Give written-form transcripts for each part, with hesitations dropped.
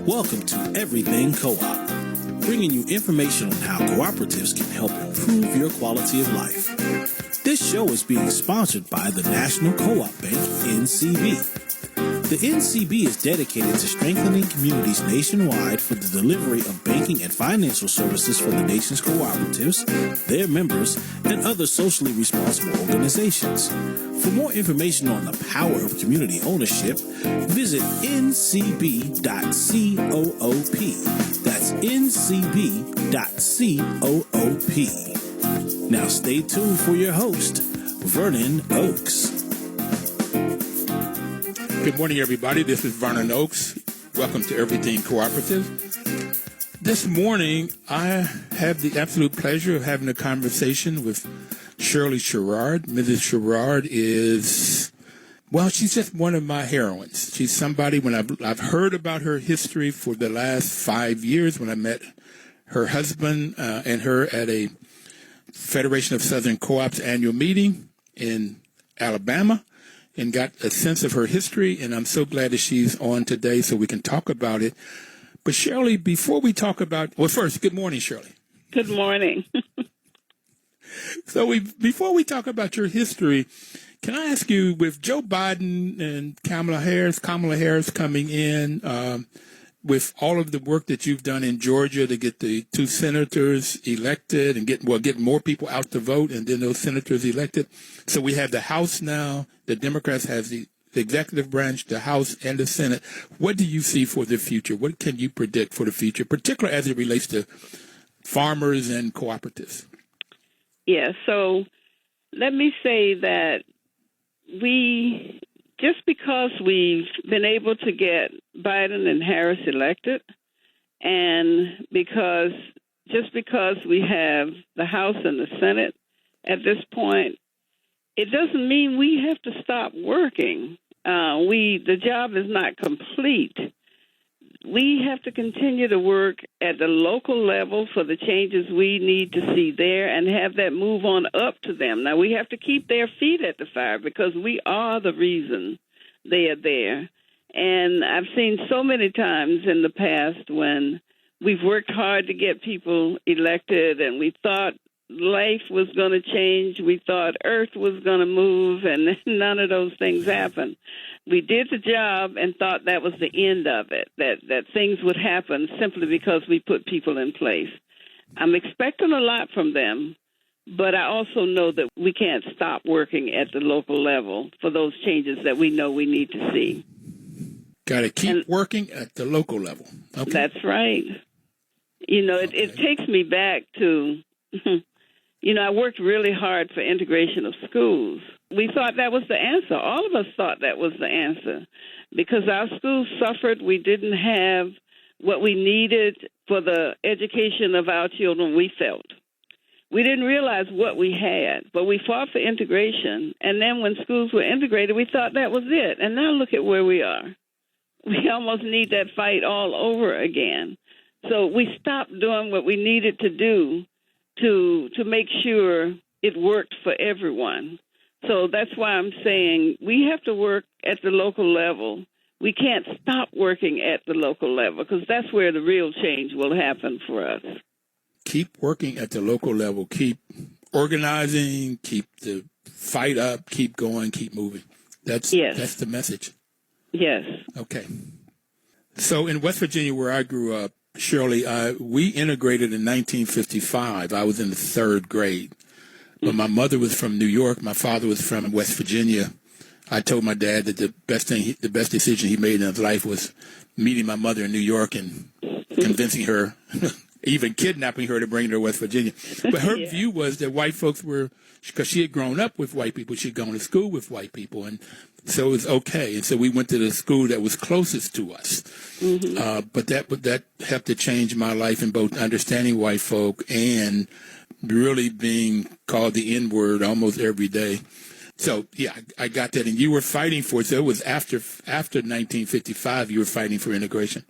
Welcome to Everything Co-op, bringing you information on how cooperatives can help improve your quality of life. This show is being sponsored by the National Co-op Bank, NCB. The NCB is dedicated to strengthening communities nationwide for the delivery of banking and financial services for the nation's cooperatives, their members, and other socially responsible organizations. For more information on the power of community ownership, visit ncb.coop. That's ncb.coop. Now stay tuned for your host, Vernon Oakes. Good morning, everybody. This is Vernon Oakes. Welcome to Everything Cooperative. This morning, I have the absolute pleasure of having a conversation with Shirley Sherrod. Mrs. Sherrod is, well, she's just one of my heroines. She's somebody, when I've heard about her history for the last 5 years, when I met her husband and her at a Federation of Southern Co-ops annual meeting in Alabama, and got a sense of her history, and I'm so glad that she's on today so we can talk about it. But Shirley, before we talk about, well, first, good morning, Shirley. Good morning. Before we talk about your history, can I ask you, with Joe Biden and Kamala Harris coming in, with all of the work that you've done in Georgia to get the two senators elected and get more people out to vote, and then those senators elected. So we have the House now. The Democrats have the executive branch, the House, and the Senate. What do you see for the future? What can you predict for the future, particularly as it relates to farmers and cooperatives? Yeah, so let me say that just because we've been able to get Biden and Harris elected, and just because we have the House and the Senate at this point, it doesn't mean we have to stop working. The job is not complete. We have to continue to work at the local level for the changes we need to see there and have that move on up to them. Now, we have to keep their feet at the fire because we are the reason they are there. And I've seen so many times in the past when we've worked hard to get people elected and we thought life was going to change, we thought Earth was going to move, and none of those things happened. We did the job and thought that was the end of it, that things would happen simply because we put people in place. I'm expecting a lot from them, but I also know that we can't stop working at the local level for those changes that we know we need to see. Got to keep working at the local level. Okay. That's right. It takes me back to, I worked really hard for integration of schools. We thought that was the answer. All of us thought that was the answer because our schools suffered. We didn't have what we needed for the education of our children, we felt. We didn't realize what we had, but we fought for integration. And then when schools were integrated, we thought that was it. And now look at where we are. We almost need that fight all over again. So we stopped doing what we needed to do to make sure it worked for everyone. So that's why I'm saying we have to work at the local level. We can't stop working at the local level because that's where the real change will happen for us. Keep working at the local level. Keep organizing. Keep the fight up. Keep going. Keep moving. That's the message. Yes. Okay. So in West Virginia, where I grew up, Shirley, we integrated in 1955. I was in the third grade. But my mother was from New York. My father was from West Virginia. I told my dad that the best decision he made in his life was meeting my mother in New York and convincing her, even kidnapping her to bring her to West Virginia. But her view was that white folks were, because she had grown up with white people, she'd gone to school with white people, and so it was okay. And so we went to the school that was closest to us. Mm-hmm. But that helped to change my life in both understanding white folk and really being called the N-word almost every day. So, yeah, I got that. And you were fighting for it. So it was after 1955 you were fighting for integration.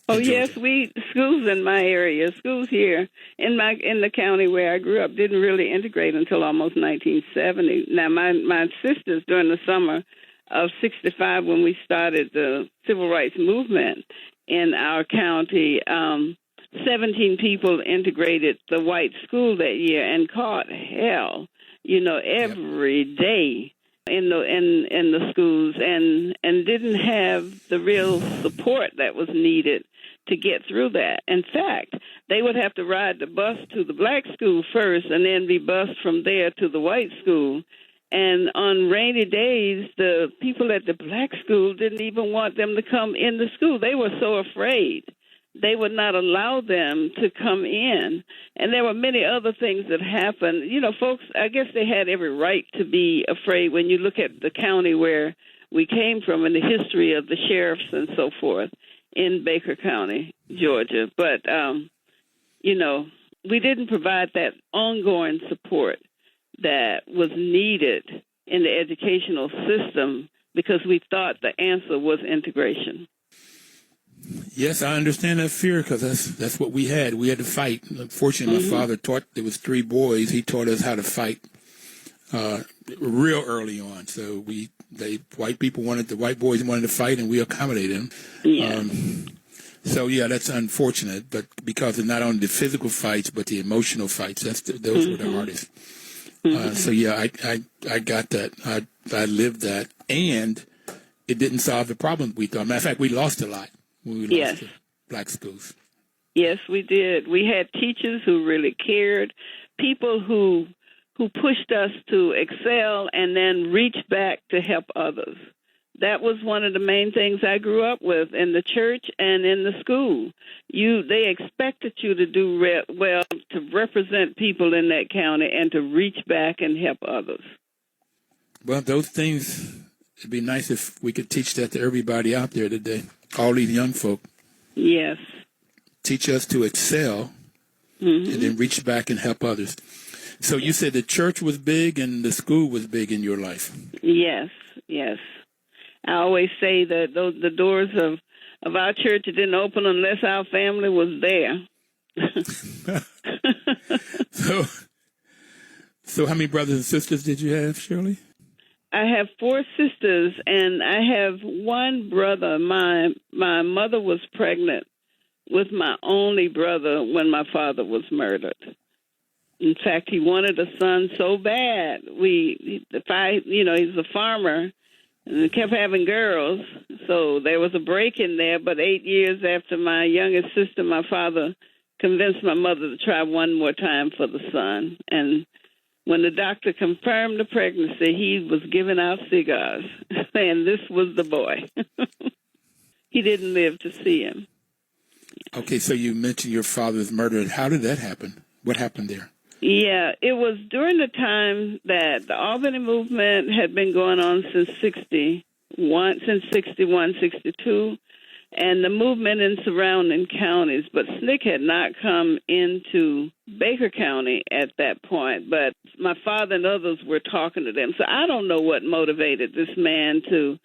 Oh, yes, schools in my area, schools here in the county where I grew up didn't really integrate until almost 1970. Now, my sisters during the summer, of 65, when we started the civil rights movement in our county, 17 people integrated the white school that year and caught hell, every day in the schools, and didn't have the real support that was needed to get through that. In fact, they would have to ride the bus to the black school first and then be bused from there to the white school. And on rainy days, the people at the black school didn't even want them to come in the school. They were so afraid. They would not allow them to come in. And there were many other things that happened. Folks, I guess they had every right to be afraid when you look at the county where we came from and the history of the sheriffs and so forth in Baker County, Georgia. But, we didn't provide that ongoing support that was needed in the educational system because we thought the answer was integration. Yes, I understand that fear because that's what we had. We had to fight. Unfortunately, my father there was 3 boys. He taught us how to fight real early on. So the white boys wanted to fight, and we accommodated them. Yeah. That's unfortunate, but because it's not only the physical fights, but the emotional fights, those were the hardest. I got that. I lived that, and it didn't solve the problem we thought. Matter of fact, we lost a lot when we lost to black schools. Yes, we did. We had teachers who really cared, people who pushed us to excel and then reach back to help others. That was one of the main things I grew up with in the church and in the school. They expected you to do well, to represent people in that county and to reach back and help others. Well, those things, it'd be nice if we could teach that to everybody out there today, all these young folk. Yes. Teach us to excel and then reach back and help others. So you said the church was big and the school was big in your life. Yes. I always say that the doors of our church didn't open unless our family was there. So how many brothers and sisters did you have, Shirley? I have 4 sisters, and I have one brother. My mother was pregnant with my only brother when my father was murdered. In fact, he wanted a son so bad. He's a farmer, and he kept having girls. So there was a break in there. But 8 years after my youngest sister, my father convinced my mother to try one more time for the son. And when the doctor confirmed the pregnancy, he was giving out cigars, saying this was the boy. He didn't live to see him. Okay, so you mentioned your father was murdered. How did that happen? What happened there? Yeah, it was during the time that the Albany movement had been going on since 61, 62, and the movement in surrounding counties. But SNCC had not come into Baker County at that point, but my father and others were talking to them. So I don't know what motivated this man to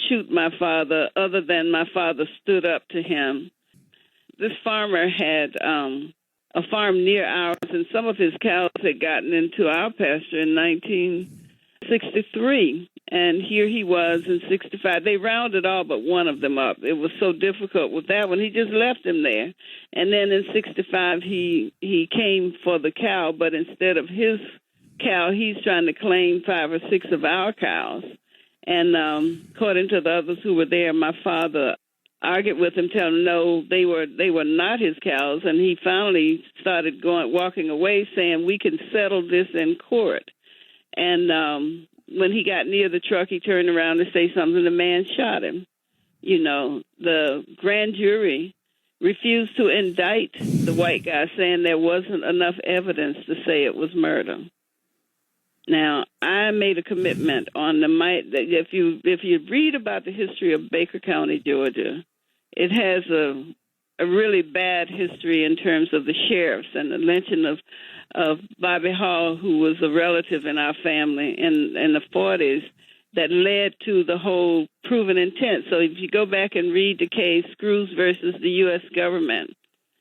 shoot my father, other than my father stood up to him. This farmer had a farm near ours, and some of his cows had gotten into our pasture in 1963. And here he was in 65. They rounded all but one of them up. It was so difficult with that one. He just left him there. And then in 65, he came for the cow, but instead of his cow, he's trying to claim 5 or 6 of our cows. And according to the others who were there, my father argued with him, telling him no, they were not his cows. And he finally started walking away, saying, we can settle this in court. And when he got near the truck, he turned around to say something. The man shot him. The grand jury refused to indict the white guy, saying there wasn't enough evidence to say it was murder. Now, I made a commitment on that if you read about the history of Baker County, Georgia, it has a really bad history in terms of the sheriffs and the lynching of Bobby Hall, who was a relative in our family in the 40s, that led to the whole proven intent. So if you go back and read the case, Screws versus the U.S. government,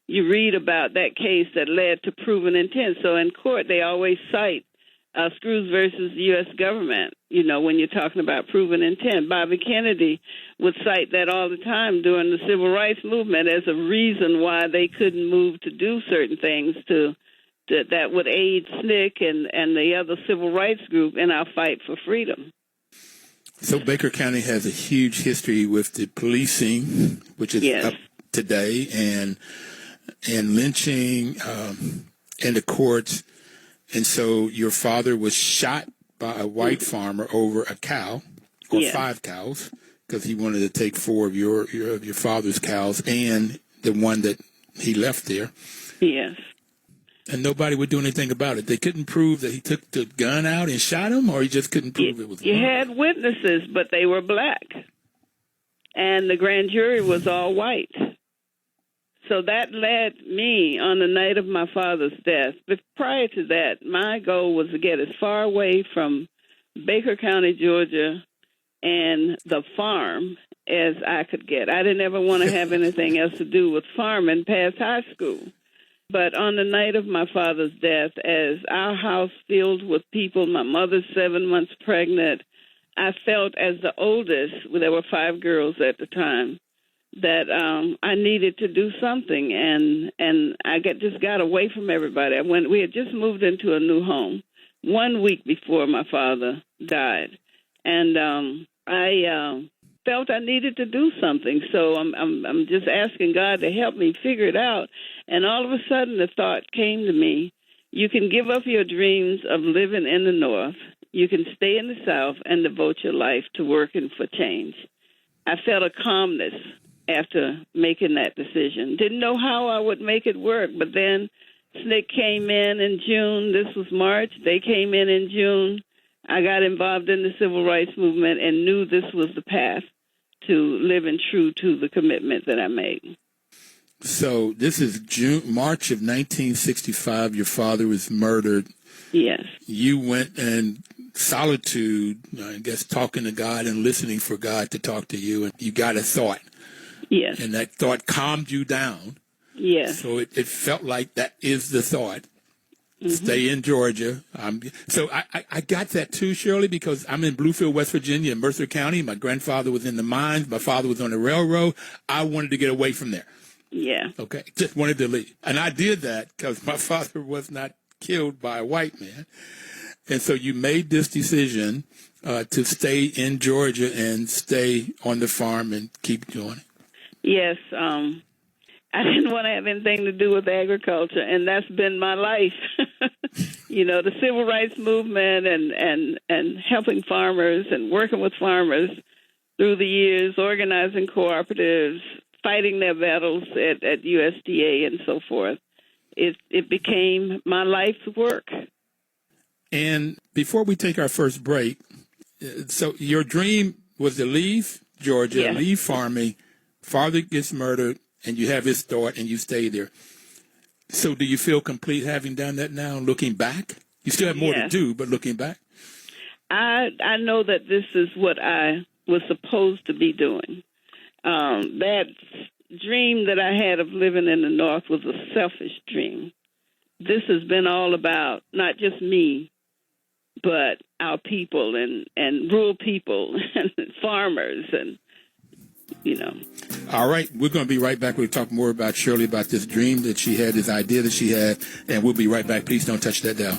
you read about that case that led to proven intent. So in court, they always cite Screws versus the U.S. government, when you're talking about proven intent. Bobby Kennedy would cite that all the time during the civil rights movement as a reason why they couldn't move to do certain things that would aid SNCC and the other civil rights group in our fight for freedom. So Baker County has a huge history with the policing, which is up today, and lynching in the courts. And so your father was shot by a white farmer over a cow, or 5 cows, because he wanted to take 4 of your father's cows and the one that he left there. Yes. And nobody would do anything about it. They couldn't prove that he took the gun out and shot him, or he just couldn't prove it was. You had witnesses, but they were black, and the grand jury was all white. So that led me on the night of my father's death. But prior to that, my goal was to get as far away from Baker County, Georgia, and the farm as I could get. I didn't ever want to have anything else to do with farming past high school. But on the night of my father's death, as our house filled with people, my mother's 7 months pregnant, I felt as the oldest, there were 5 girls at the time, that I needed to do something, and I just got away from everybody. We had just moved into a new home 1 week before my father died, and I felt I needed to do something. So I'm just asking God to help me figure it out. And all of a sudden, the thought came to me: you can give up your dreams of living in the North. You can stay in the South and devote your life to working for change. I felt a calmness after making that decision. Didn't know how I would make it work, but then SNCC came in June. This was March. They came in June. I got involved in the civil rights movement and knew this was the path to living true to the commitment that I made. So this is March of 1965. Your father was murdered. Yes. You went in solitude, I guess, talking to God and listening for God to talk to you, and you got a thought. Yes. And that thought calmed you down. Yes. So it felt like that is the thought. Mm-hmm. Stay in Georgia. So I got that too, Shirley, because I'm in Bluefield, West Virginia, in Mercer County. My grandfather was in the mines. My father was on the railroad. I wanted to get away from there. Yeah. Okay. Just wanted to leave. And I did that because my father was not killed by a white man. And so you made this decision to stay in Georgia and stay on the farm and keep doing it. Yes. I didn't want to have anything to do with agriculture, and that's been my life. The civil rights movement and helping farmers and working with farmers through the years, organizing cooperatives, fighting their battles at USDA and so forth. It became my life's work. And before we take our first break, so your dream was to leave Georgia, leave farming, father gets murdered, and you have his thought, and you stay there. So do you feel complete having done that now, looking back? You still have more to do, but looking back? I know that this is what I was supposed to be doing. That dream that I had of living in the North was a selfish dream. This has been all about not just me, but our people and rural people and farmers and, All right. We're going to be right back. We'll talk more about Shirley, about this dream that she had, this idea that she had, and we'll be right back. Please don't touch that dial.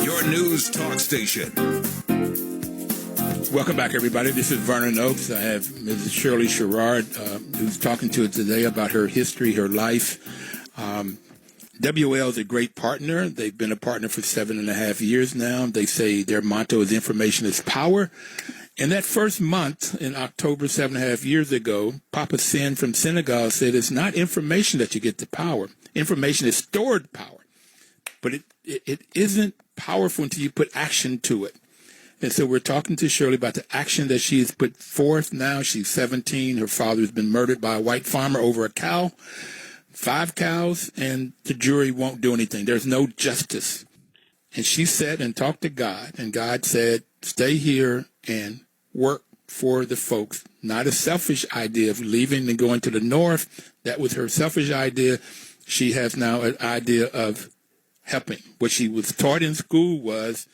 Your news talk station. Welcome back, everybody. This is Vernon Oakes. I have Mrs. Shirley Sherrod, who's talking to us today about her history, her life. WL is a great partner. They've been a partner for 7.5 years now. They say their motto is information is power. And that first month in October, 7.5 years ago, Papa Sin from Senegal said it's not information that you get the power. Information is stored power. But it isn't powerful until you put action to it. And so we're talking to Shirley about the action that she has put forth now. She's 17. Her father has been murdered by a white farmer over a cow, 5 cows, and the jury won't do anything. There's no justice. And she sat and talked to God, and God said, stay here and work for the folks. Not a selfish idea of leaving and going to the north. That was her selfish idea. She has now an idea of helping. What she was taught in school was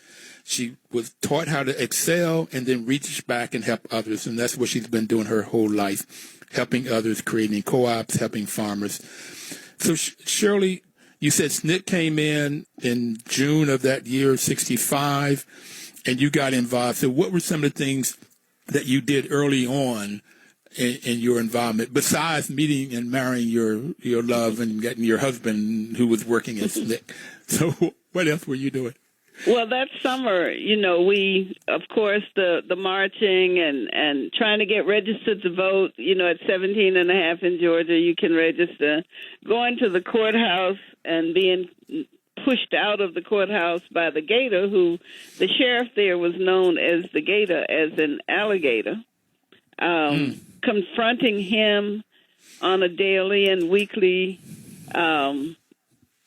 she was taught how to excel and then reach back and help others. And that's what she's been doing her whole life, helping others, creating co-ops, helping farmers. So, Shirley, you said SNCC came in June of that year, 65, and you got involved. So what were some of the things that you did early on in your involvement, besides meeting and marrying your love and getting your husband who was working at SNCC? So what else were you doing? Well, that summer, we, of course, the marching and trying to get registered to vote, at 17 and a half in Georgia, you can register. Going to the courthouse and being pushed out of the courthouse by the gator, who the sheriff there was known as the gator, as an alligator. Confronting him on a daily and weekly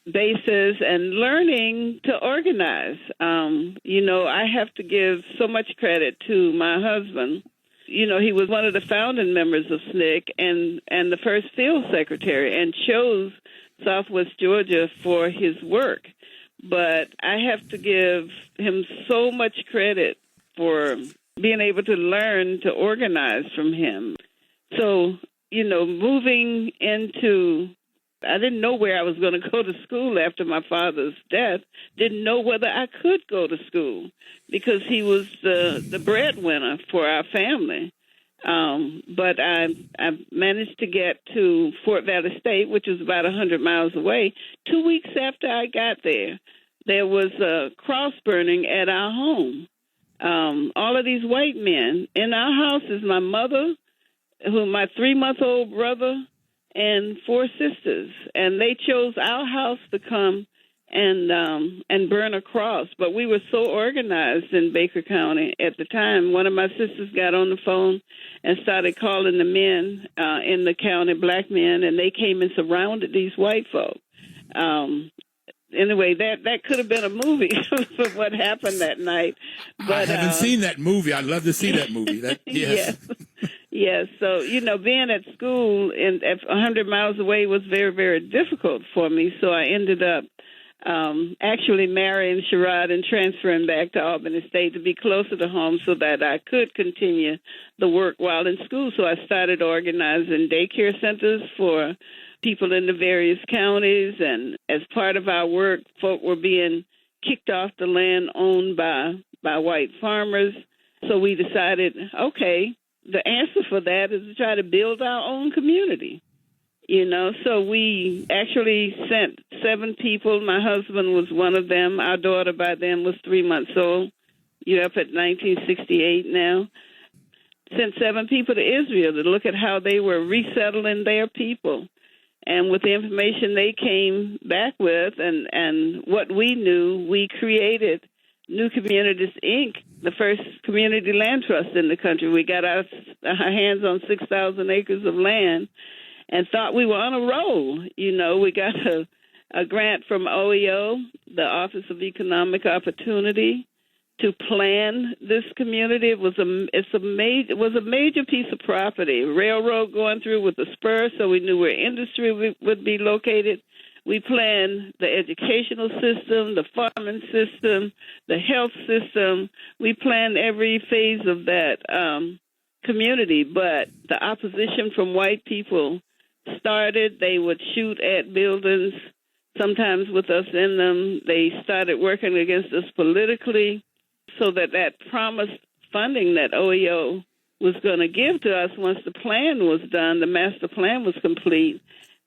basis and learning to organize. I have to give so much credit to my husband. He was one of the founding members of SNCC and the first field secretary, and chose Southwest Georgia for his work. But I have to give him so much credit for being able to learn to organize from him. So, moving into, I didn't know where I was going to go to school after my father's death. Didn't know whether I could go to school because he was the breadwinner for our family. But I managed to get to Fort Valley State, which was about 100 miles away. 2 weeks after I got there, there was a cross burning at our home. All of these white men. In our house is my mother, my 3-month-old brother, and 4 sisters. And they chose our house to come and burn a cross. But we were so organized in Baker County at the time. One of my sisters got on the phone and started calling the men in the county, black men, and they came and surrounded these white folk. Anyway, that could have been a movie of what happened that night. But I haven't seen that movie. I'd love to see that movie. Yes. Yes. So, being at school at 100 miles away was very, very difficult for me. So I ended up actually marrying Sherrod and transferring back to Albany State to be closer to home so that I could continue the work while in school. So I started organizing daycare centers for people in the various counties, and as part of our work, folk were being kicked off the land owned by white farmers. So we decided, okay, the answer for that is to try to build our own community. So we actually sent 7 people. My husband was one of them. Our daughter by then was 3 months old. You're up at 1968 now. Sent 7 people to Israel to look at how they were resettling their people. And with the information they came back with and what we knew, we created New Communities, Inc., the first community land trust in the country. We got our hands on 6,000 acres of land and thought we were on a roll. We got a grant from OEO, the Office of Economic Opportunity, to plan this community. It was a major piece of property. Railroad going through with the spur, so we knew where industry would be located. We planned the educational system, the farming system, the health system. We planned every phase of that community, but the opposition from white people started. They would shoot at buildings, sometimes with us in them. They started working against us politically. So that promised funding that OEO was going to give to us once the plan was done, the master plan was complete,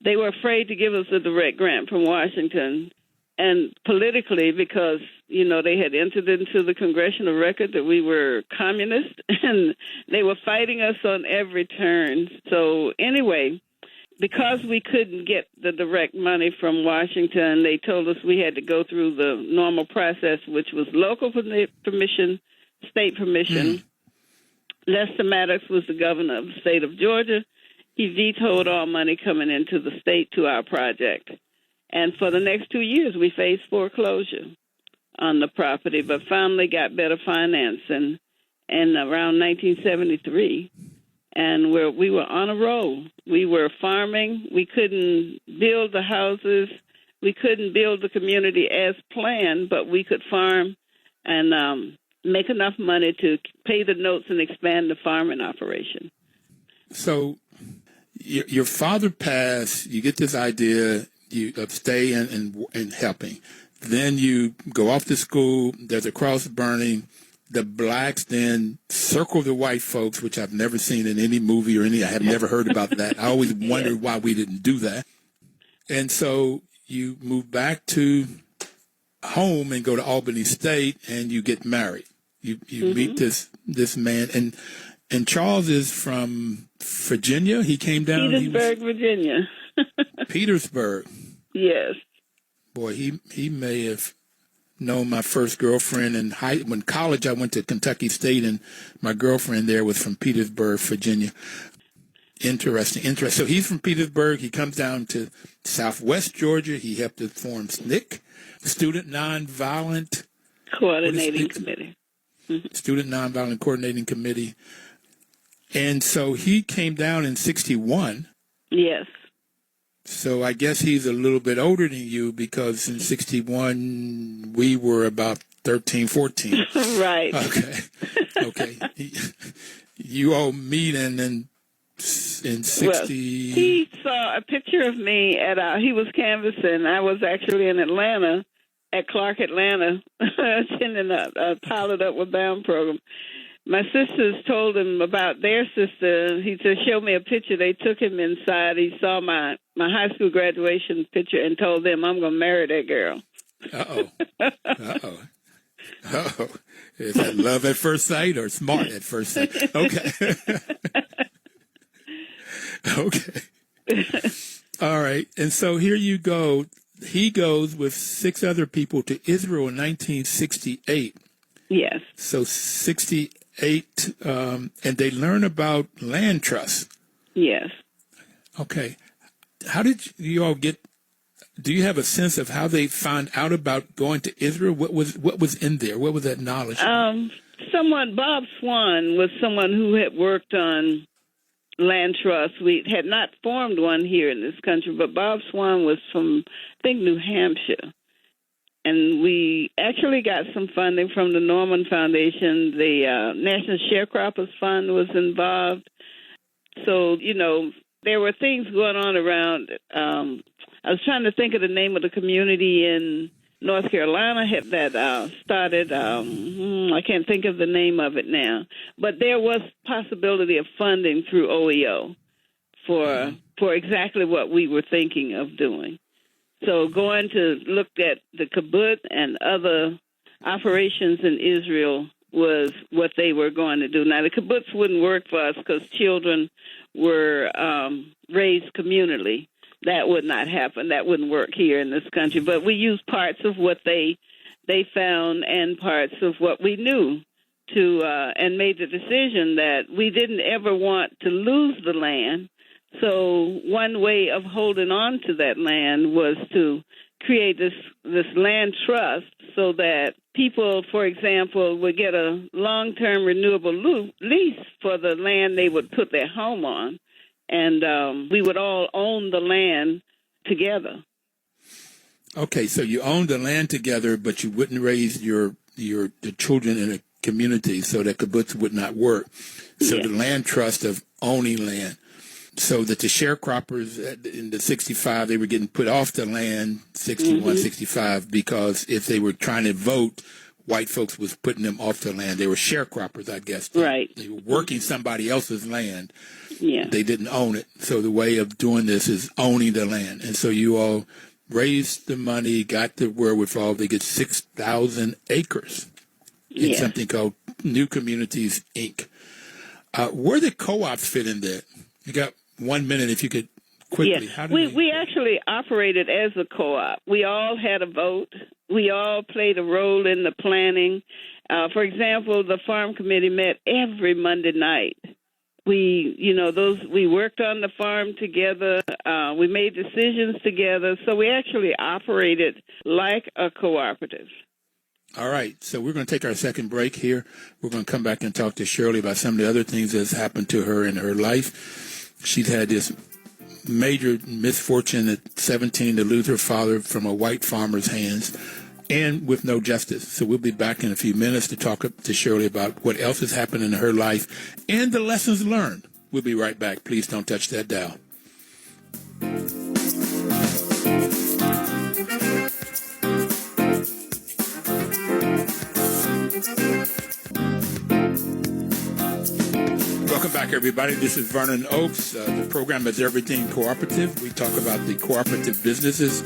they were afraid to give us a direct grant from Washington. And politically, because, they had entered into the congressional record that we were communist, and they were fighting us on every turn. So anyway, because we couldn't get the direct money from Washington, they told us we had to go through the normal process, which was local permission, state permission. Lester Maddox was the governor of the state of Georgia. He vetoed all money coming into the state to our project. And for the next 2 years, we faced foreclosure on the property, but finally got better finance in around 1973. And we were on a roll. We were farming. We couldn't build the houses. We couldn't build the community as planned, but we could farm and make enough money to pay the notes and expand the farming operation. So your father passed. You get this idea of staying and helping. Then you go off to school. There's a cross burning. The blacks then circle the white folks, which I've never seen in any movie or I have never heard about that. I always wondered why we didn't do that. And so you move back to home and go to Albany State, and you get married. You meet this man, and Charles is from Virginia. He came down. Petersburg, Virginia. Petersburg. Yes. Boy, he may have known my first girlfriend when college. I went to Kentucky State, and my girlfriend there was from Petersburg, Virginia. Interesting. So he's from Petersburg. He comes down to Southwest Georgia. He helped to form SNCC, Student Nonviolent Coordinating Committee. Student Nonviolent Coordinating Committee. And so he came down in 1961. Yes. So I guess he's a little bit older than you, because in 1961 we were about 13, 14. Right. Okay. You all meet in 60. Well, he saw a picture of me he was canvassing. I was actually in Atlanta, at Clark, Atlanta, attending a Pilot Upward Bound program. My sisters told him about their sister. He said, show me a picture. They took him inside. He saw my high school graduation picture and told them, I'm going to marry that girl. Uh-oh. Is that love at first sight or smart at first sight? Okay. Okay. All right. And so here you go. He goes with 6 other people to Israel in 1968. Yes. So 68, and they learn about land trusts. Yes. Okay. How did you all do you have a sense of how they found out about going to Israel? What was in there? What was that knowledge? Bob Swan was someone who had worked on land trusts. We had not formed one here in this country, but Bob Swan was from, I think, New Hampshire. And we actually got some funding from the Norman Foundation. The National Sharecroppers Fund was involved. So, there were things going on around. I was trying to think of the name of the community in North Carolina that started. I can't think of the name of it now. But there was possibility of funding through OEO for exactly what we were thinking of doing. So going to look at the kibbutz and other operations in Israel was what they were going to do. Now, the kibbutz wouldn't work for us because children were raised communally. That would not happen. That wouldn't work here in this country. But we used parts of what they found and parts of what we knew and made the decision that we didn't ever want to lose the land. So one way of holding on to that land was to create this land trust so that people, for example, would get a long-term renewable lease for the land they would put their home on. And we would all own the land together. Okay, so you owned the land together, but you wouldn't raise the children in a community, so that kibbutz would not work. So the land trust of owning land. So that the sharecroppers in the 65, they were getting put off the land, 61, 65, because if they were trying to vote, white folks was putting them off the land. They were sharecroppers, I guess. Right. They were working somebody else's land. Yeah. They didn't own it. So the way of doing this is owning the land. And so you all raised the money, got the wherewithal. They get 6,000 acres in something called New Communities, Inc. Where did co-ops fit in there? You got 1 minute if you could quickly. Yes. We actually operated as a co-op. We all had a vote. We all played a role in the planning. For example, the farm committee met every Monday night. We worked on the farm together. We made decisions together. So we actually operated like a cooperative. All right, so we're going to take our second break here. We're going to come back and talk to Shirley about some of the other things that's happened to her in her life. She's had this major misfortune at 17 to lose her father from a white farmer's hands and with no justice. So we'll be back in a few minutes to talk to Shirley about what else has happened in her life and the lessons learned. We'll be right back. Please don't touch that dial. Welcome back, everybody. This is Vernon Oakes. The program is Everything Cooperative. We talk about the cooperative businesses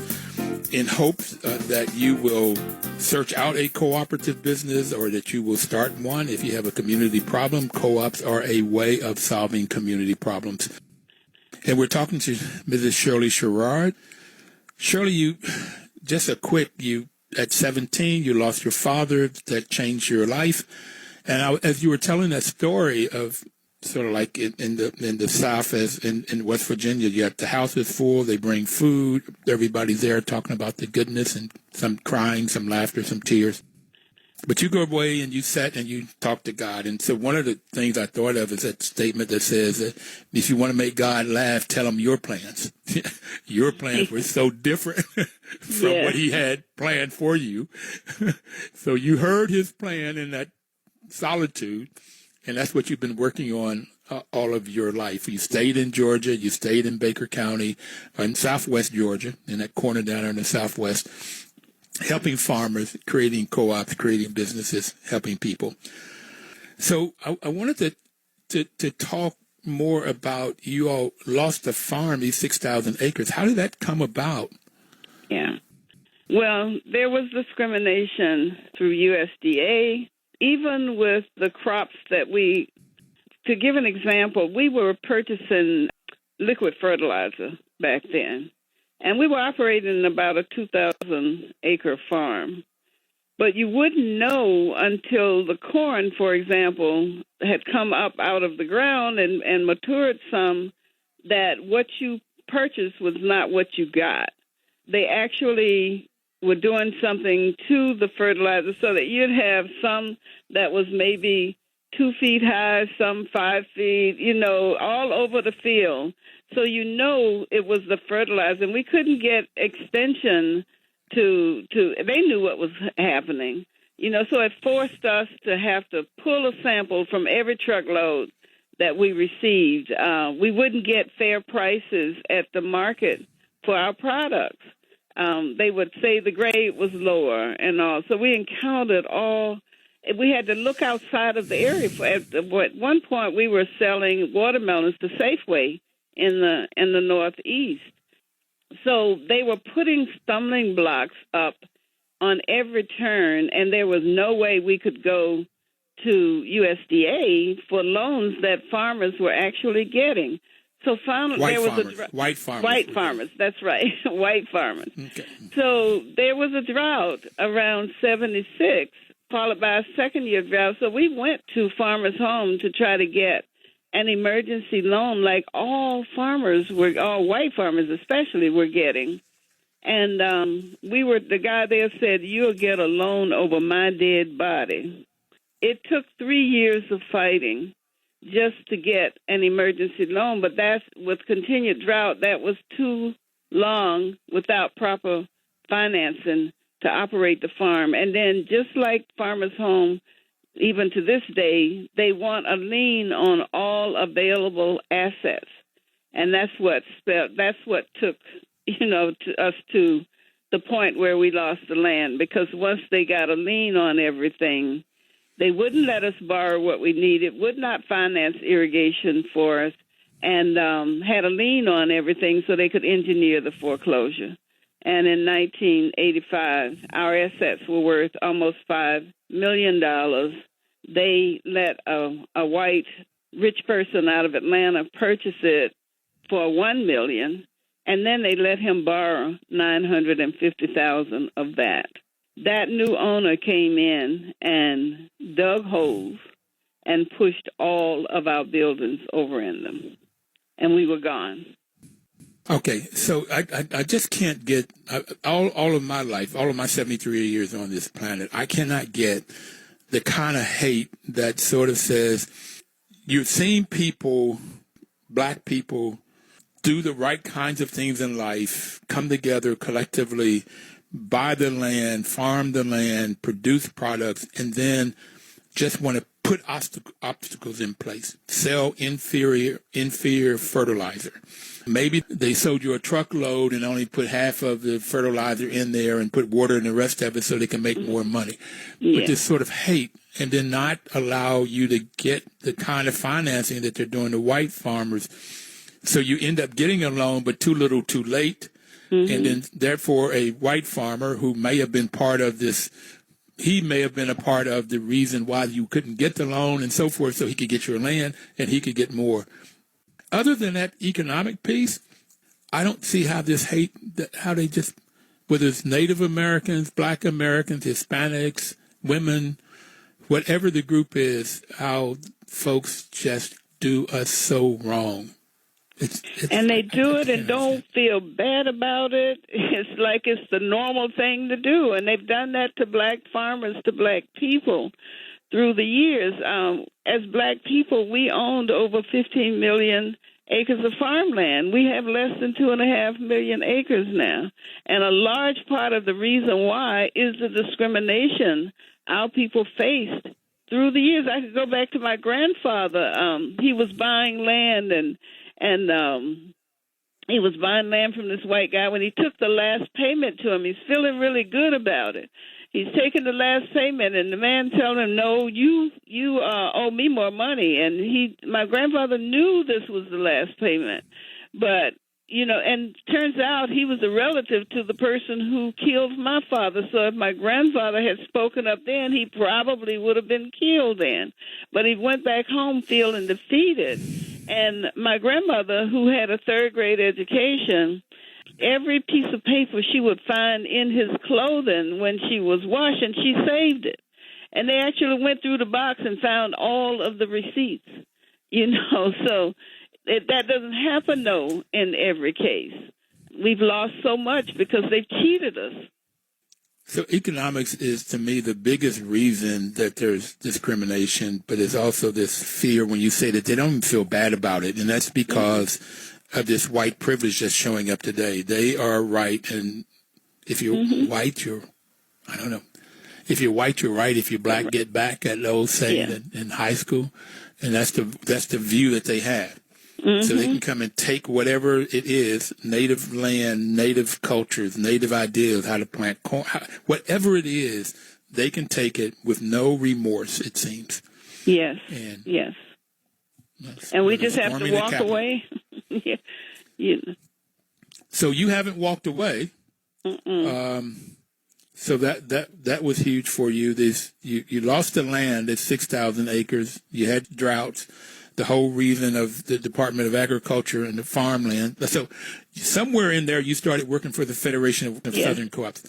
in hopes that you will search out a cooperative business or that you will start one. If you have a community problem, co-ops are a way of solving community problems. And we're talking to Mrs. Shirley Sherrod. Shirley, at 17, you lost your father. That changed your life. And as you were telling that story of sort of like in the South, as in West Virginia, you have the house is full, they bring food, everybody's there talking about the goodness, and some crying, some laughter, some tears. But you go away and you sat and you talk to God. And so one of the things I thought of is that statement that says that if you want to make God laugh, tell him your plans. Your plans were so different from what he had planned for you. So you heard his plan in that solitude. And that's what you've been working on all of your life. You stayed in Georgia. You stayed in Baker County, in southwest Georgia, in that corner down there in the southwest, helping farmers, creating co-ops, creating businesses, helping people. So I wanted to talk more about, you all lost the farm, these 6,000 acres. How did that come about? Yeah. Well, there was discrimination through USDA. Even with the crops that to give an example, we were purchasing liquid fertilizer back then, and we were operating about a 2,000-acre farm. But you wouldn't know until the corn, for example, had come up out of the ground and matured some, that what you purchased was not what you got. They actually were doing something to the fertilizer so that you'd have some that was maybe 2 feet high, some 5 feet, all over the field. So it was the fertilizer. And we couldn't get extension they knew what was happening. So it forced us to have to pull a sample from every truckload that we received. We wouldn't get fair prices at the market for our products. They would say the grade was lower and all. So we encountered we had to look outside of the area. At one point, we were selling watermelons to Safeway in the Northeast. So they were putting stumbling blocks up on every turn, and there was no way we could go to USDA for loans that farmers were actually getting. So finally, white farmers. White farmers, that's right, white farmers. Okay. So there was a drought around 76, followed by a second-year drought. So we went to Farmers Home to try to get an emergency loan like all white farmers especially, were getting. And the guy there said, "You'll get a loan over my dead body." It took 3 years of fighting just to get an emergency loan, but that's with continued drought, that was too long without proper financing to operate the farm. And then just like Farmers Home, even to this day, they want a lien on all available assets. And that's what took, us to the point where we lost the land, because once they got a lien on everything, they wouldn't let us borrow what we needed, would not finance irrigation for us, and had a lien on everything so they could engineer the foreclosure. And in 1985, our assets were worth almost $5 million. They let a white rich person out of Atlanta purchase it for $1 million, and then they let him borrow $950,000 of that. That new owner came in and dug holes and pushed all of our buildings over in them, and we were gone. Okay, so I just can't get all of my life, all of my 73 years on this planet, I cannot get the kind of hate that sort of says you've seen people, black people, do the right kinds of things in life, come together collectively, buy the land, farm the land, produce products, and then just want to put obstacles in place, sell inferior fertilizer. Maybe they sold you a truckload and only put half of the fertilizer in there and put water in the rest of it so they can make more money. Yeah. But this sort of hate, and then not allow you to get the kind of financing that they're doing to white farmers. So you end up getting a loan, but too little, too late. Mm-hmm. And then therefore a white farmer who may have been part of this, he may have been a part of the reason why you couldn't get the loan and so forth, so he could get your land and he could get more. Other than that economic piece, I don't see how this hate, how they just, whether it's Native Americans, Black Americans, Hispanics, women, whatever the group is, how folks just do us so wrong. And they do it and don't feel bad about it. It's like it's the normal thing to do. And they've done that to black farmers, to black people through the years. As black people, we owned over 15 million acres of farmland. We have less than 2.5 million acres now. And a large part of the reason why is the discrimination our people faced through the years. I could go back to my grandfather. He was buying land and he was buying land from this white guy. When he took the last payment to him, he's feeling really good about it. He's taking the last payment, and the man telling him, "No, you owe me more money." And my grandfather knew this was the last payment, but and turns out he was a relative to the person who killed my father. So if my grandfather had spoken up then, he probably would have been killed then. But he went back home feeling defeated. And my grandmother, who had a third-grade education, every piece of paper she would find in his clothing when she was washing, she saved it. And they actually went through the box and found all of the receipts, So that doesn't happen, though, in every case. We've lost so much because they've cheated us. So economics is, to me, the biggest reason that there's discrimination, but it's also this fear when you say that they don't even feel bad about it, and that's because of this white privilege that's showing up today. They are right, and if you're white, I don't know. If you're white, you're right. If you're black, get back, that old saying in high school, and that's the view that they have. Mm-hmm. So they can come and take whatever it is, native land, native cultures, native ideas, how to plant corn, whatever it is, they can take it with no remorse, it seems. Yes, yes. And we just have to walk away. Yeah. So you haven't walked away. So that was huge for you. You lost the land at 6,000 acres. You had droughts. The whole reason of the Department of Agriculture and the farmland. So somewhere in there, you started working for the Federation of Southern Co-ops,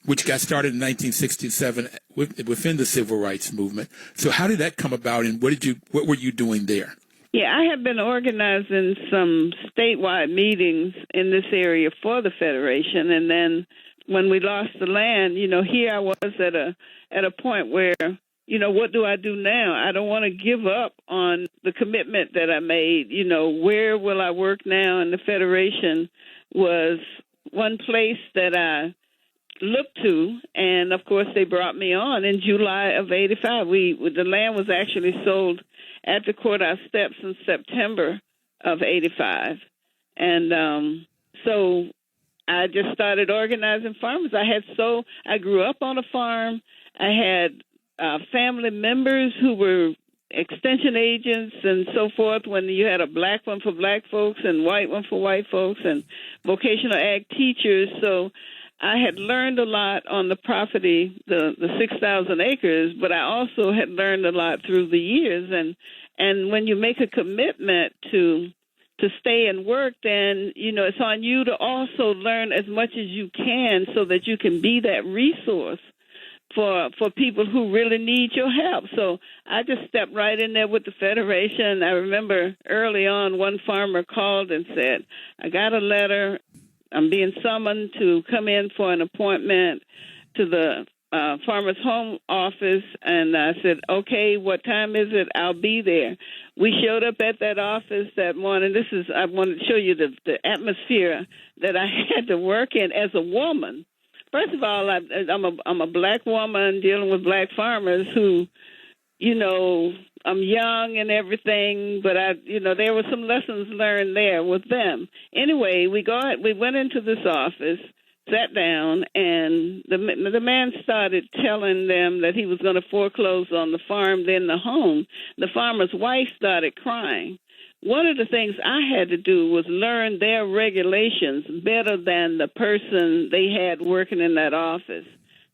which got started in 1967 within the Civil Rights Movement. So how did that come about, and what were you doing there? Yeah, I have been organizing some statewide meetings in this area for the Federation, and then when we lost the land, here I was at a point where, what do I do now? I don't want to give up on the commitment that I made. Where will I work now? And the Federation was one place that I looked to, and of course they brought me on in July of '85. The land was actually sold at the courthouse steps in September of '85, and so I just started organizing farmers. I grew up on a farm. I had family members who were extension agents and so forth, when you had a black one for black folks and white one for white folks and vocational ag teachers. So I had learned a lot on the property, the 6,000 acres, but I also had learned a lot through the years. And when you make a commitment to stay and work, then, it's on you to also learn as much as you can so that you can be that resource for people who really need your help. So I just stepped right in there with the Federation. I remember early on one farmer called and said, I got a letter. I'm being summoned to come in for an appointment to the Farmers Home Office. And I said, okay, what time is it? I'll be there. We showed up at that office that morning. I want to show you the atmosphere that I had to work in as a woman. First of all, I'm a black woman dealing with black farmers who, I'm young and everything, but there were some lessons learned there with them. Anyway, we went into this office, sat down, and the man started telling them that he was going to foreclose on the farm, then the home. The farmer's wife started crying. One of the things I had to do was learn their regulations better than the person they had working in that office.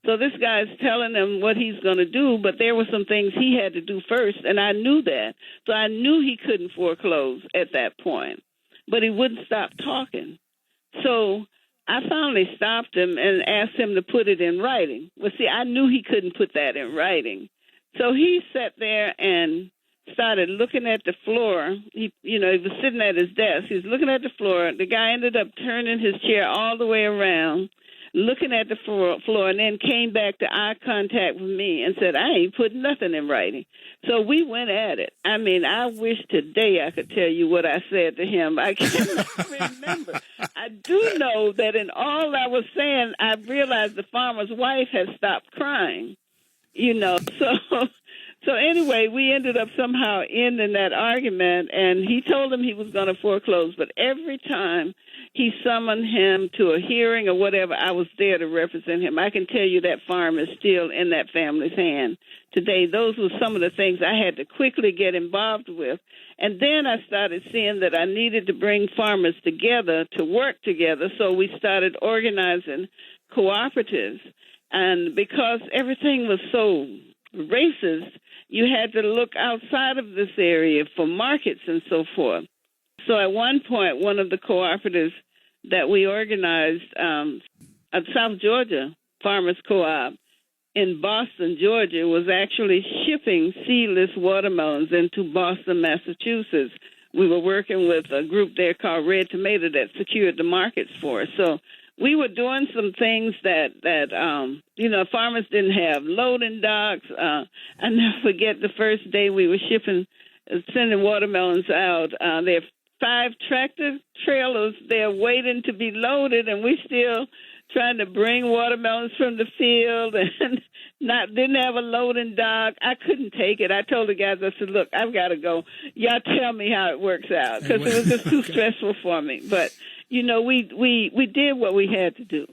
So this guy's telling them what he's going to do, but there were some things he had to do first, and I knew that. So I knew he couldn't foreclose at that point, but he wouldn't stop talking. So I finally stopped him and asked him to put it in writing. Well, see, I knew he couldn't put that in writing. So he sat there and started looking at the floor. He was sitting at his desk. He was looking at the floor. The guy ended up turning his chair all the way around, looking at the floor, and then came back to eye contact with me and said, I ain't putting nothing in writing. So we went at it. I mean, I wish today I could tell you what I said to him. I cannot remember. I do know that in all I was saying, I realized the farmer's wife had stopped crying, So anyway, we ended up somehow ending that argument, and he told him he was going to foreclose. But every time he summoned him to a hearing or whatever, I was there to represent him. I can tell you that farm is still in that family's hand today. Those were some of the things I had to quickly get involved with. And then I started seeing that I needed to bring farmers together to work together, so we started organizing cooperatives. And because everything was so racist, you had to look outside of this area for markets and so forth. So at one point, one of the cooperatives that we organized at South Georgia Farmers Co-op in Boston, Georgia, was actually shipping seedless watermelons into Boston, Massachusetts. We were working with a group there called Red Tomato that secured the markets for us. So we were doing some things that farmers didn't have. Loading docks. I never forget the first day we were sending watermelons out. There are 5 tractor trailers there waiting to be loaded, and we still trying to bring watermelons from the field and didn't have a loading dock. I couldn't take it. I told the guys, I said, look, I've got to go. Y'all tell me how it works out, because it was just too stressful for me. But we did what we had to do.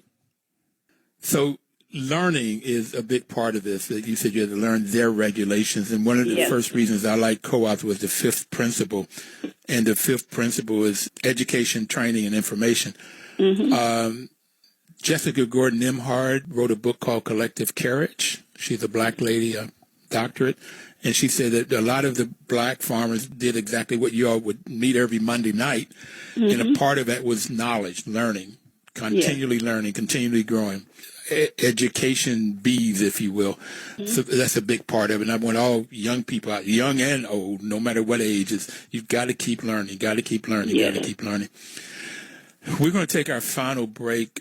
So learning is a big part of this. You said you had to learn their regulations. And one of the first reasons I like co-ops was the 5th principle. And the 5th principle is education, training, and information. Mm-hmm. Jessica Gordon Nimhard wrote a book called Collective Carriage. She's a black lady, a doctorate. And she said that a lot of the black farmers did exactly what you all would meet every Monday night. Mm-hmm. And a part of that was knowledge, learning, continually learning, continually growing. Education bees, if you will. Mm-hmm. So that's a big part of it. And I want all young people out, young and old, no matter what age, you've got to keep learning, got to keep learning, got to keep learning. We're going to take our final break.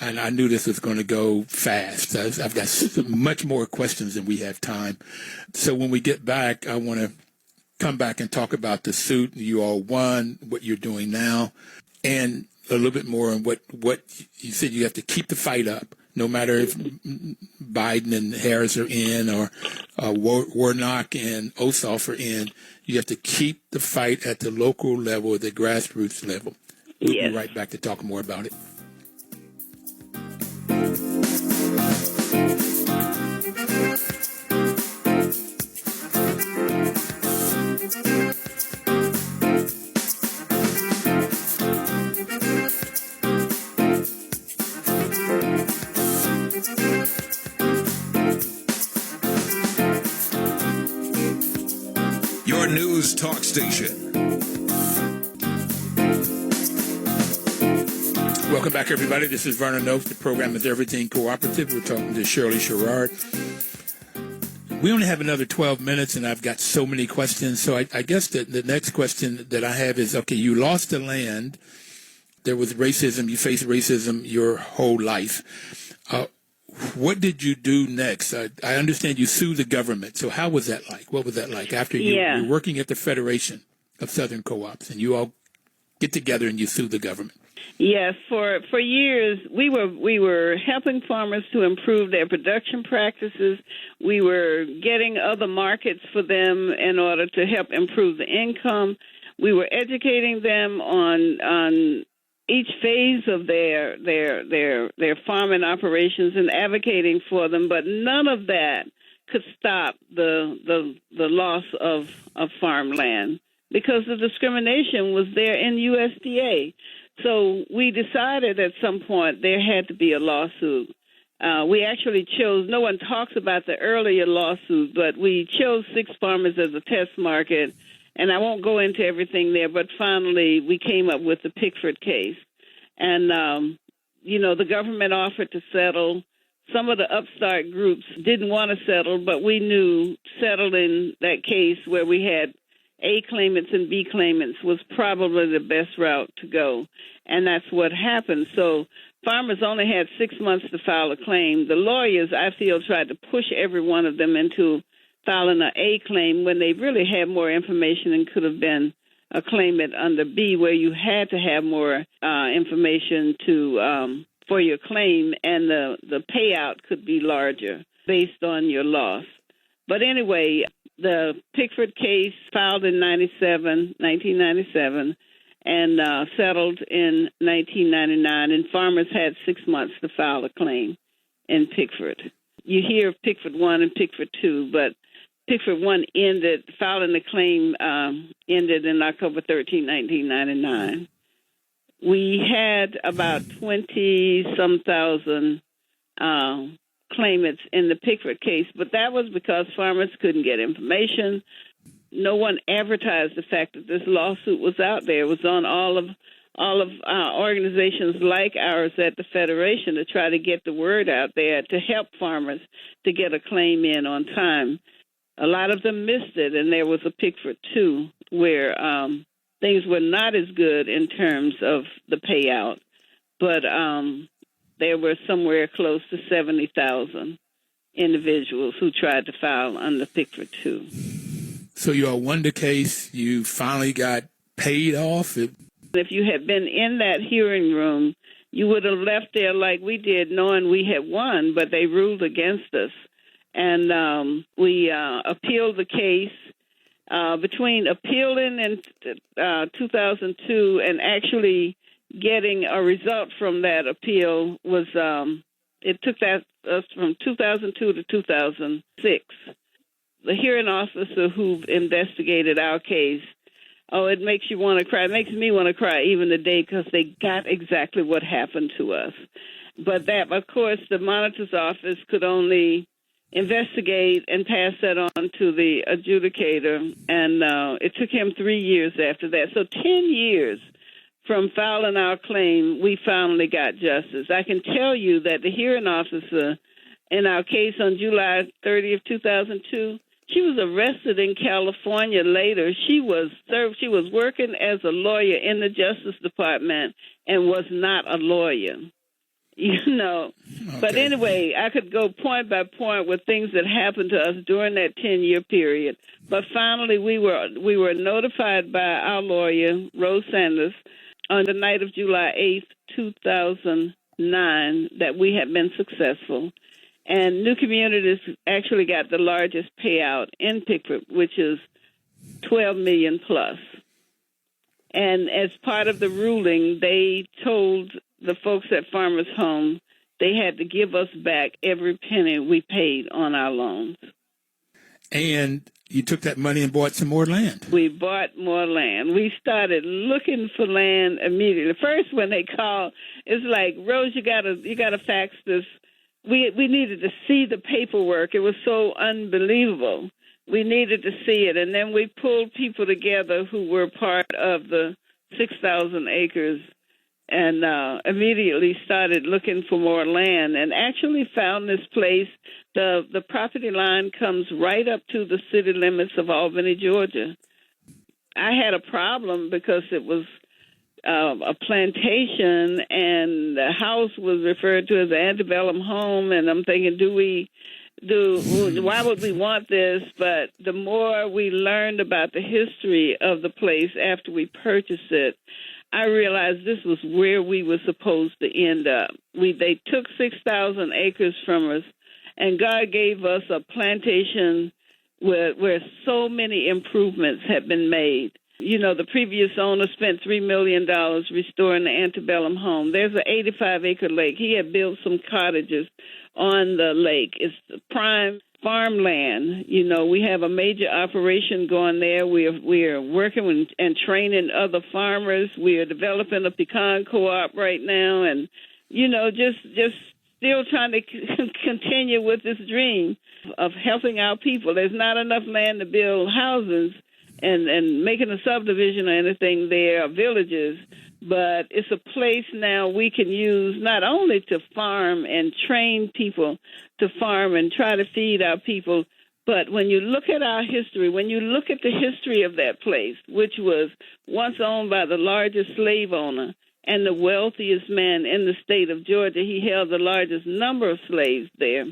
And I knew this was going to go fast. I've got much more questions than we have time. So when we get back, I want to come back and talk about the suit you all won, what you're doing now, and a little bit more on what you said. You have to keep the fight up, no matter if Biden and Harris are in or Warnock and Ossoff are in. You have to keep the fight at the local level, the grassroots level. We'll be right back to talk more about it. Your news talk station. Welcome back, everybody. This is Vernon Oaks. The program is Everything Cooperative. We're talking to Shirley Sherrod. We only have another 12 minutes, and I've got so many questions. So I guess the next question that I have is, okay, you lost the land. There was racism. You faced racism your whole life. What did you do next? I understand you sued the government. So how was that like? What was that like after you were working at the Federation of Southern Co-ops, and you all get together and you sue the government? Yes, for years we were helping farmers to improve their production practices. We were getting other markets for them in order to help improve the income. We were educating them on each phase of their farming operations and advocating for them, but none of that could stop the loss of farmland because the discrimination was there in USDA. So we decided at some point there had to be a lawsuit. We actually chose, no one talks about the earlier lawsuit, but we chose 6 farmers as a test market, and I won't go into everything there, but finally we came up with the Pickford case. And, the government offered to settle. Some of the upstart groups didn't want to settle, but we knew settling that case where we had A claimants and B claimants was probably the best route to go, and that's what happened. So farmers only had 6 months to file a claim. The lawyers, I feel, tried to push every one of them into filing an A claim when they really had more information and could have been a claimant under B, where you had to have more information for your claim, and the payout could be larger based on your loss. But anyway, the Pickford case filed in 1997, and settled in 1999, and farmers had 6 months to file a claim in Pickford. You hear of Pickford 1 and Pickford 2, but Pickford 1 filing the claim ended in October 13, 1999. We had about 20-some thousand claimants in the Pickford case, but that was because farmers couldn't get information. No one advertised the fact that this lawsuit was out there. It was on all of organizations like ours at the Federation to try to get the word out there to help farmers to get a claim in on time. A lot of them missed it, and there was a Pickford 2 where things were not as good in terms of the payout, but there were somewhere close to 70,000 individuals who tried to file under Pickford 2. So you all won the case. You finally got paid off. If you had been in that hearing room, you would have left there like we did, knowing we had won, but they ruled against us. And we appealed the case. Between appealing in 2002 and actually getting a result from that appeal was it took us from 2002 to 2006. The hearing officer who investigated our case, it makes you want to cry. It makes me want to cry even today because they got exactly what happened to us. But that, of course, the monitor's office could only investigate and pass that on to the adjudicator, and it took him 3 years after that. So 10 years from filing our claim, we finally got justice. I can tell you that the hearing officer in our case on July 30th, 2002, she was arrested in California later. She was working as a lawyer in the Justice Department and was not a lawyer. Okay. But anyway, I could go point by point with things that happened to us during that 10-year period. But finally, we were notified by our lawyer, Rose Sanders, on the night of July 8th, 2009, that we had been successful. And New Communities actually got the largest payout in Pickford, which is $12 million plus. And as part of the ruling, they told the folks at Farmers Home they had to give us back every penny we paid on our loans. And you took that money and bought some more land. We bought more land. We started looking for land immediately. First, when they called, it's like, Rose, you gotta fax this. We needed to see the paperwork. It was so unbelievable. We needed to see it. And then we pulled people together who were part of the 6,000 acres and immediately started looking for more land and actually found this place. The property line comes right up to the city limits of Albany, Georgia. I had a problem because it was a plantation, and the house was referred to as an antebellum home, and I'm thinking, why would we want this? But the more we learned about the history of the place after we purchased it, I realized this was where we were supposed to end up. They took 6,000 acres from us, and God gave us a plantation where so many improvements had been made. You know, the previous owner spent $3 million restoring the antebellum home. There's an 85-acre lake. He had built some cottages on the lake. It's prime farmland. You know, we have a major operation going there. We are working and training other farmers. We are developing a pecan co-op right now, and, you know, just still trying to continue with this dream of helping our people. There's not enough land to build houses and making a subdivision or anything there, or villages, but it's a place now we can use not only to farm and train people to farm and try to feed our people, but when you look at our history, when you look at the history of that place, which was once owned by the largest slave owner and the wealthiest man in the state of Georgia, he held the largest number of slaves there.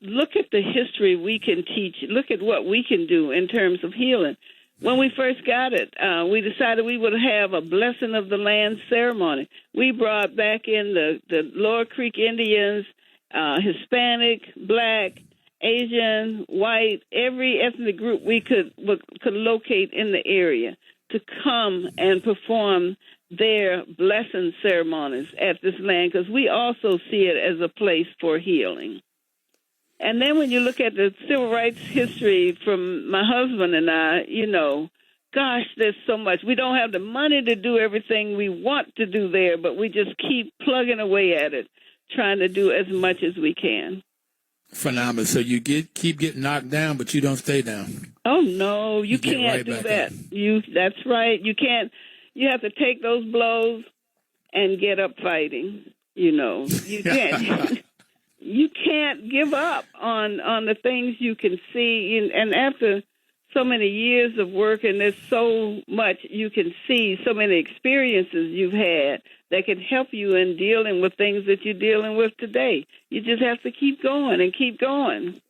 Look at the history we can teach. Look at what we can do in terms of healing. When we first got it, we decided we would have a blessing of the land ceremony. We brought back in the Lower Creek Indians, Hispanic, Black, Asian, white, every ethnic group we could locate in the area to come and perform their blessing ceremonies at this land, because we also see it as a place for healing. And then when you look at the civil rights history from my husband and I, you know, gosh, there's so much. We don't have the money to do everything we want to do there, but we just keep plugging away at it, trying to do as much as we can. Phenomenal. So you keep getting knocked down, but you don't stay down. Oh, no, you can't right do back that. up. That's right. You can't. You have to take those blows and get up fighting. You know, you can't. You can't give up on the things you can see. And after so many years of work, and there's so much you can see, so many experiences you've had that can help you in dealing with things that you're dealing with today. You just have to keep going and keep going.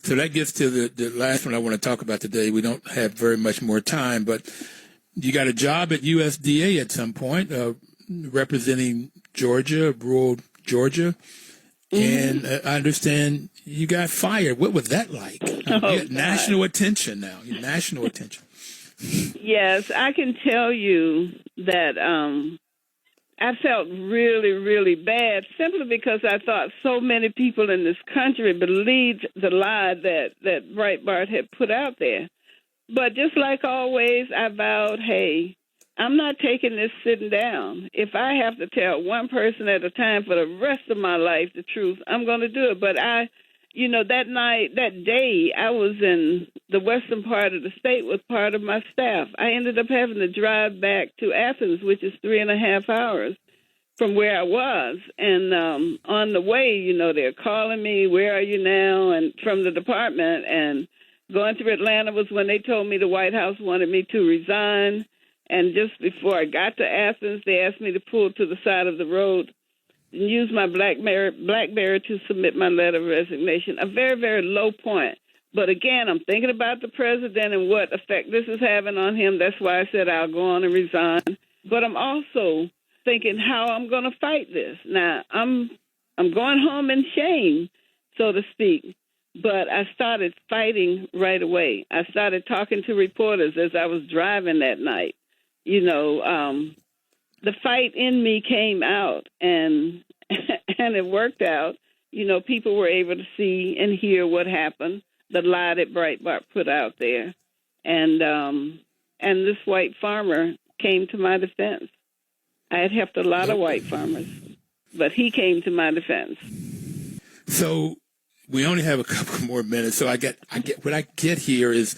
So that gets to the last one I want to talk about today. We don't have very much more time, but you got a job at USDA at some point, representing Georgia, rural Georgia. And I understand you got fired. What was that like? You got national attention now. National attention. Yes, I can tell you that I felt really, really bad simply because I thought so many people in this country believed the lie that Breitbart had put out there. But just like always, I vowed, hey, I'm not taking this sitting down. If I have to tell one person at a time for the rest of my life the truth, I'm going to do it. But that day, I was in the western part of the state with part of my staff. I ended up having to drive back to Athens, which is 3.5 hours from where I was. And on the way, they're calling me, where are you now? And from the department. And going through Atlanta was when they told me the White House wanted me to resign. And just before I got to Athens, they asked me to pull to the side of the road and use my BlackBerry to submit my letter of resignation. A very, very low point. But again, I'm thinking about the president and what effect this is having on him. That's why I said I'll go on and resign. But I'm also thinking how I'm going to fight this. Now, I'm going home in shame, so to speak. But I started fighting right away. I started talking to reporters as I was driving that night. The fight in me came out, and it worked out. People were able to see and hear what happened, the lie that Breitbart put out there. And this white farmer came to my defense. I had helped a lot of white farmers, but he came to my defense. So we only have a couple more minutes. So what I get here is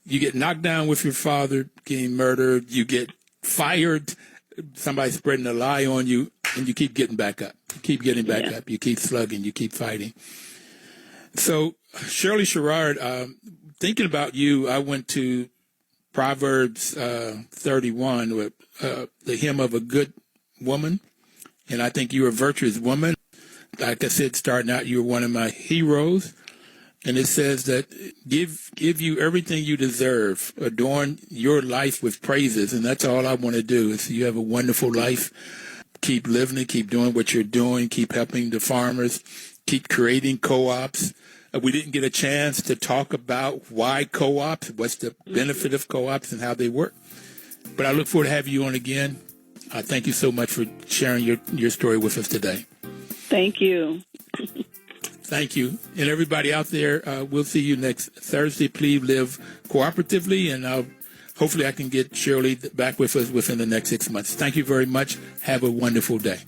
you get knocked down with your father getting murdered. You get fired somebody spreading a lie on you, and you keep getting back up. You keep getting back up. You keep slugging. You keep fighting. So, Shirley Sherrod, thinking about you, I went to Proverbs 31 with the hymn of a good woman, and I think you're a virtuous woman. Like I said, starting out, you were one of my heroes. And it says that give you everything you deserve, adorn your life with praises. And that's all I want to do is you have a wonderful life. Keep living it, keep doing what you're doing, keep helping the farmers, keep creating co-ops. We didn't get a chance to talk about why co-ops, what's the benefit of co-ops and how they work. But I look forward to having you on again. Thank you so much for sharing your story with us today. Thank you. Thank you. And everybody out there, we'll see you next Thursday. Please live cooperatively, and hopefully I can get Shirley back with us within the next 6 months. Thank you very much. Have a wonderful day.